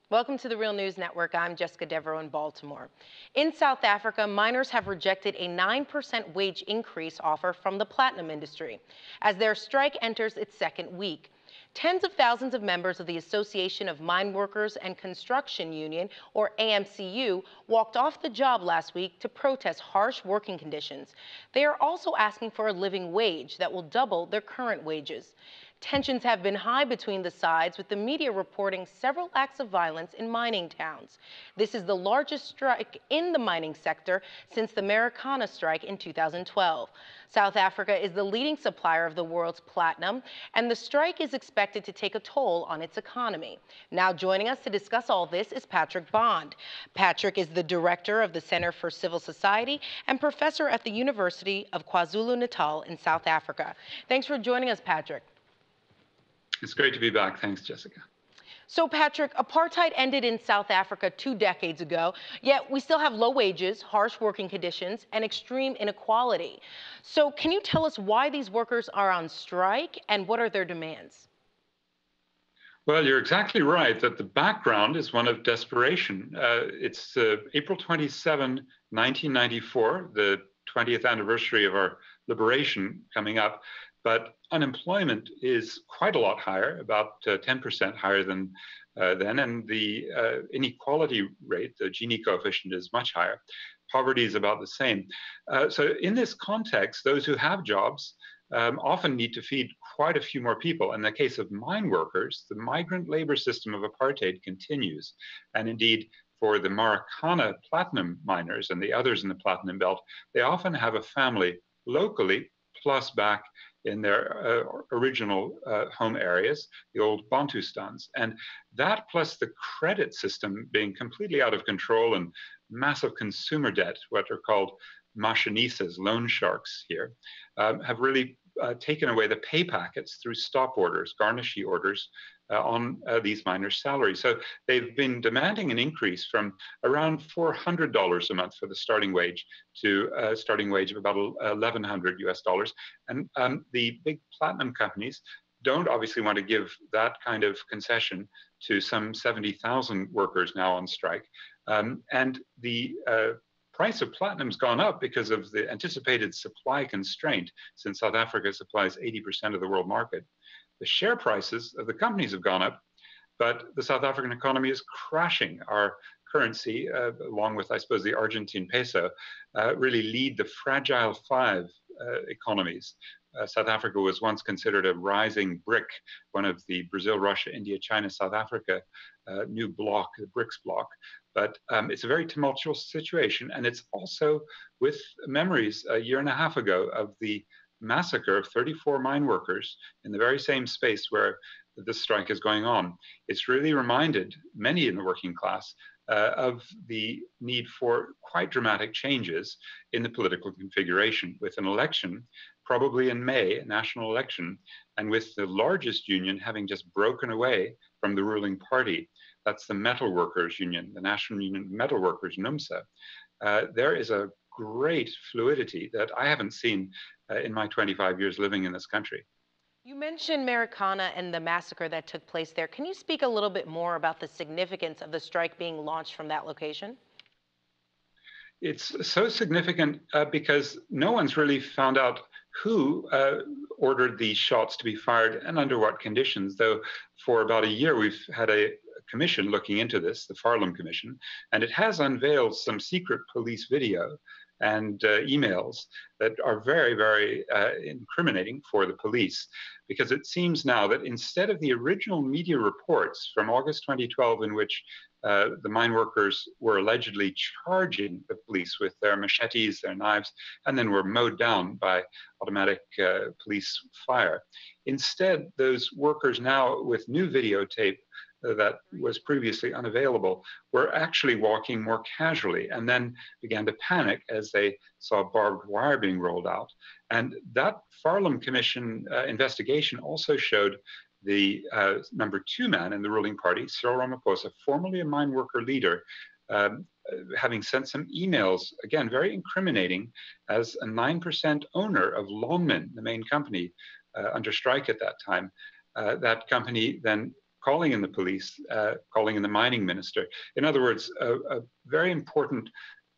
Welcome to the Real News Network. I'm Jessica Devereaux in Baltimore. In South Africa, miners have rejected a 9% wage increase offer from the platinum industry as their strike enters its second week. Tens of thousands of members of the Association of Mine Workers and Construction Union, or AMCU, walked off the job last week to protest harsh working conditions. They are also asking for a living wage that will double their current wages. Tensions have been high between the sides, with the media reporting several acts of violence in mining towns. This is the largest strike in the mining sector since the Marikana strike in 2012. South Africa is the leading supplier of the world's platinum, and the strike is expected to take a toll on its economy. Now joining us to discuss all this is Patrick Bond. Patrick is the director of the Center for Civil Society and professor at the University of KwaZulu-Natal in South Africa. Thanks for joining us, Patrick. It's great to be back. Thanks, Jessica. So, Patrick, apartheid ended in South Africa 2 decades ago, yet we still have low wages, harsh working conditions, and extreme inequality. So can you tell us why these workers are on strike and what are their demands? Well, you're exactly right that the background is one of desperation. It's April 27, 1994, the 20th anniversary of our liberation coming up. But unemployment is quite a lot higher, about 10% higher than then, and the inequality rate, the Gini coefficient, is much higher. Poverty is about the same. So in this context, those who have jobs often need to feed quite a few more people. In the case of mine workers, the migrant labor system of apartheid continues. And indeed, for the Marikana platinum miners and the others in the platinum belt, they often have a family locally, plus back in their original home areas, the old Bantustans. And that plus the credit system being completely out of control and massive consumer debt, what are called machinistas, loan sharks here, have really taken away the pay packets through stop orders, garnishee orders, on these miners' salaries. So they've been demanding an increase from around $400 a month for the starting wage to a starting wage of about $1,100 US. And the big platinum companies don't obviously want to give that kind of concession to some 70,000 workers now on strike. And the price of platinum's gone up because of the anticipated supply constraint, since South Africa supplies 80% of the world market. The share prices of the companies have gone up, but the South African economy is crashing. Our currency, along with, I suppose, the Argentine peso, really lead the fragile five economies. South Africa was once considered a rising brick, one of the Brazil, Russia, India, China, South Africa new bloc, the BRICS bloc. But it's a very tumultuous situation, and it's also with memories a year and a half ago of the massacre of 34 mine workers in the very same space where this strike is going on. It's really reminded many in the working class of the need for quite dramatic changes in the political configuration, with an election probably in May, a national election, and with the largest union having just broken away from the ruling party. That's the Metal Workers Union, the National Union of Metal Workers, NUMSA. There is a great fluidity that I haven't seen in my 25 years living in this country. You mentioned Marikana and the massacre that took place there. Can you speak a little bit more about the significance of the strike being launched from that location? It's so significant because no one's really found out who ordered these shots to be fired and under what conditions, though for about a year we've had a commission looking into this, the Farlam Commission, and it has unveiled some secret police video and emails that are very, very incriminating for the police, because it seems now that instead of the original media reports from August 2012, in which the mine workers were allegedly charging the police with their machetes, their knives, and then were mowed down by automatic police fire. Instead, those workers now, with new videotape that was previously unavailable, were actually walking more casually, and then began to panic as they saw barbed wire being rolled out. And that Farlam Commission investigation also showed the number 2 man in the ruling party, Cyril Ramaphosa, formerly a mine worker leader, having sent some emails, again, very incriminating, as a 9% owner of Lonmin, the main company under strike at that time. That company then calling in the police, calling in the mining minister. In other words, a very important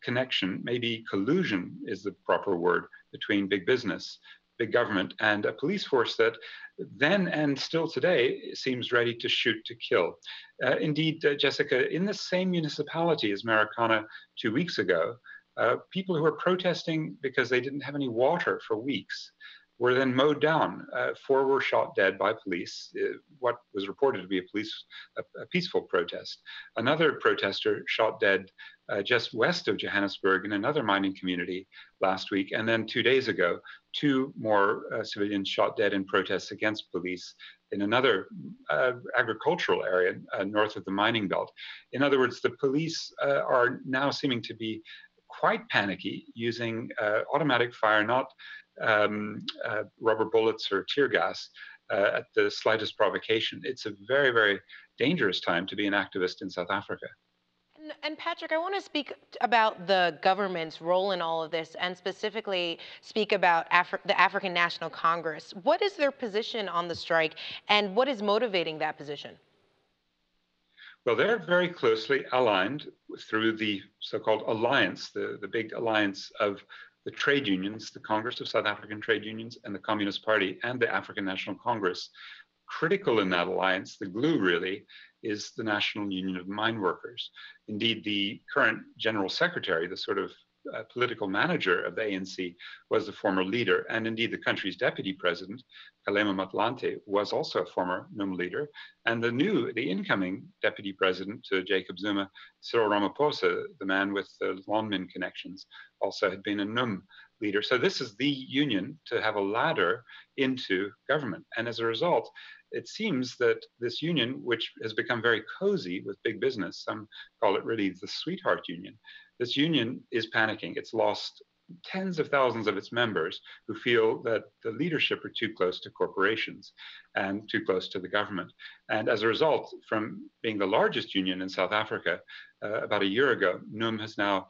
connection, maybe collusion is the proper word, between big business, big government, and a police force that then and still today seems ready to shoot to kill. Indeed, Jessica, in the same municipality as Marikana 2 weeks ago, people who were protesting because they didn't have any water for weeks were then mowed down. 4 were shot dead by police, what was reported to be a peaceful protest. Another protester shot dead just west of Johannesburg in another mining community last week. And then 2 days ago, 2 more civilians shot dead in protests against police in another agricultural area north of the mining belt. In other words, the police are now seeming to be quite panicky, using automatic fire, not rubber bullets or tear gas at the slightest provocation. It's a very, very dangerous time to be an activist in South Africa. And Patrick, I want to speak about the government's role in all of this, and specifically speak about the African National Congress. What is their position on the strike, and what is motivating that position? Well, they're very closely aligned through the so-called alliance, the big alliance of the trade unions, the Congress of South African Trade Unions, and the Communist Party, and the African National Congress. Critical in that alliance, the glue really, is the National Union of Mine Workers. Indeed, the current general secretary, the sort of political manager of the ANC, was the former leader. And indeed, the country's deputy president, Kgalema Motlanthe, was also a former NUM leader. And the incoming deputy president, Jacob Zuma, Cyril Ramaphosa, the man with the Lonmin connections, also had been a NUM leader. So this is the union to have a ladder into government. And as a result, it seems that this union, which has become very cozy with big business, some call it really the sweetheart union, this union is panicking. It's lost tens of thousands of its members who feel that the leadership are too close to corporations and too close to the government. And as a result, from being the largest union in South Africa about a year ago, NUM has now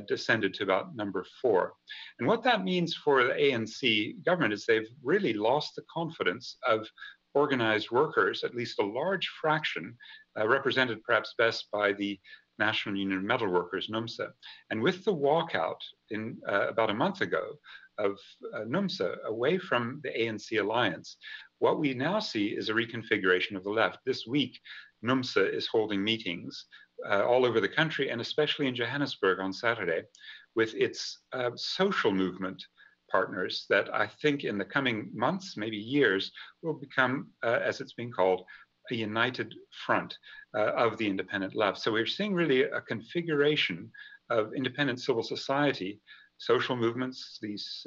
descended to about number 4. And what that means for the ANC government is they've really lost the confidence of organized workers, at least a large fraction, represented perhaps best by the National Union of Metal Workers, NUMSA. And with the walkout in about a month ago of NUMSA away from the ANC alliance, what we now see is a reconfiguration of the left. This week, NUMSA is holding meetings all over the country, and especially in Johannesburg on Saturday, with its social movement partners that I think in the coming months, maybe years, will become, as it's being called, a united front of the independent left. So we're seeing really a configuration of independent civil society, social movements, these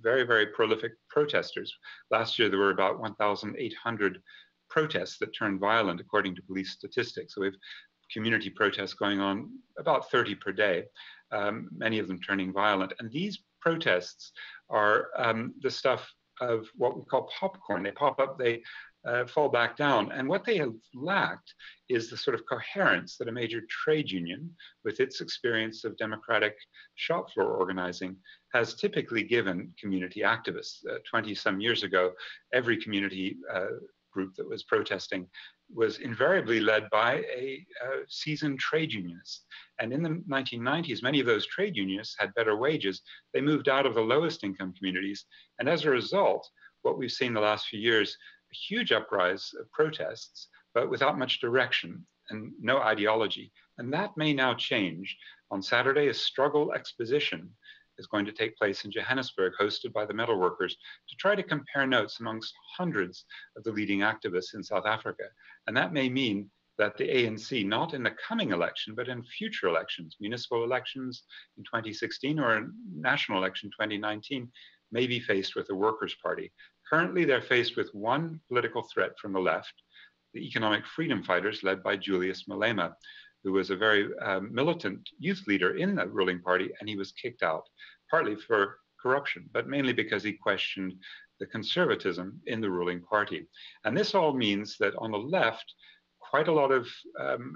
very, very prolific protesters. Last year, there were about 1,800 protests that turned violent, according to police statistics. So we have community protests going on about 30 per day, many of them turning violent. And these protests are the stuff of what we call popcorn. They pop up, they fall back down. And what they have lacked is the sort of coherence that a major trade union, with its experience of democratic shop floor organizing, has typically given community activists. 20-some years ago, every community group that was protesting was invariably led by a seasoned trade unionist. And in the 1990s, many of those trade unionists had better wages. They moved out of the lowest income communities. And as a result, what we've seen the last few years, a huge uprise of protests, but without much direction and no ideology. And that may now change. On Saturday, a struggle exposition is going to take place in Johannesburg, hosted by the metal workers, to try to compare notes amongst hundreds of the leading activists in South Africa. And that may mean that the ANC, not in the coming election, but in future elections, municipal elections in 2016 or a national election 2019, may be faced with a Workers' Party. Currently, they're faced with one political threat from the left, the Economic Freedom Fighters, led by Julius Malema, who was a very militant youth leader in the ruling party, and he was kicked out, partly for corruption, but mainly because he questioned the conservatism in the ruling party. And this all means that on the left, quite a lot of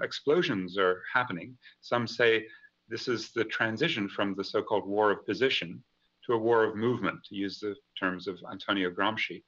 explosions are happening. Some say this is the transition from the so-called war of position to a war of movement, to use the terms of Antonio Gramsci.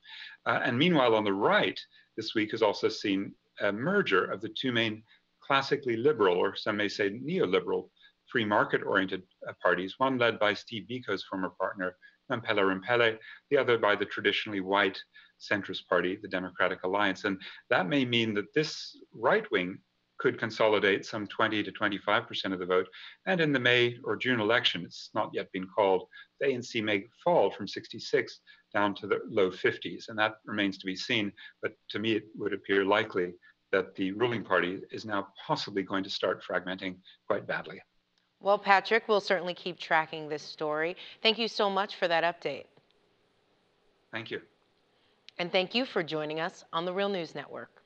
And meanwhile, on the right, this week has also seen a merger of the two main classically liberal, or some may say neoliberal, free market-oriented parties, one led by Steve Biko's former partner, Nampela Rempele, the other by the traditionally white centrist party, the Democratic Alliance. And that may mean that this right wing could consolidate some 20 to 25% of the vote. And in the May or June election, it's not yet been called, the ANC may fall from 66 down to the low 50s. And that remains to be seen. But to me, it would appear likely that the ruling party is now possibly going to start fragmenting quite badly. Well, Patrick, we'll certainly keep tracking this story. Thank you so much for that update. Thank you. And thank you for joining us on the Real News Network.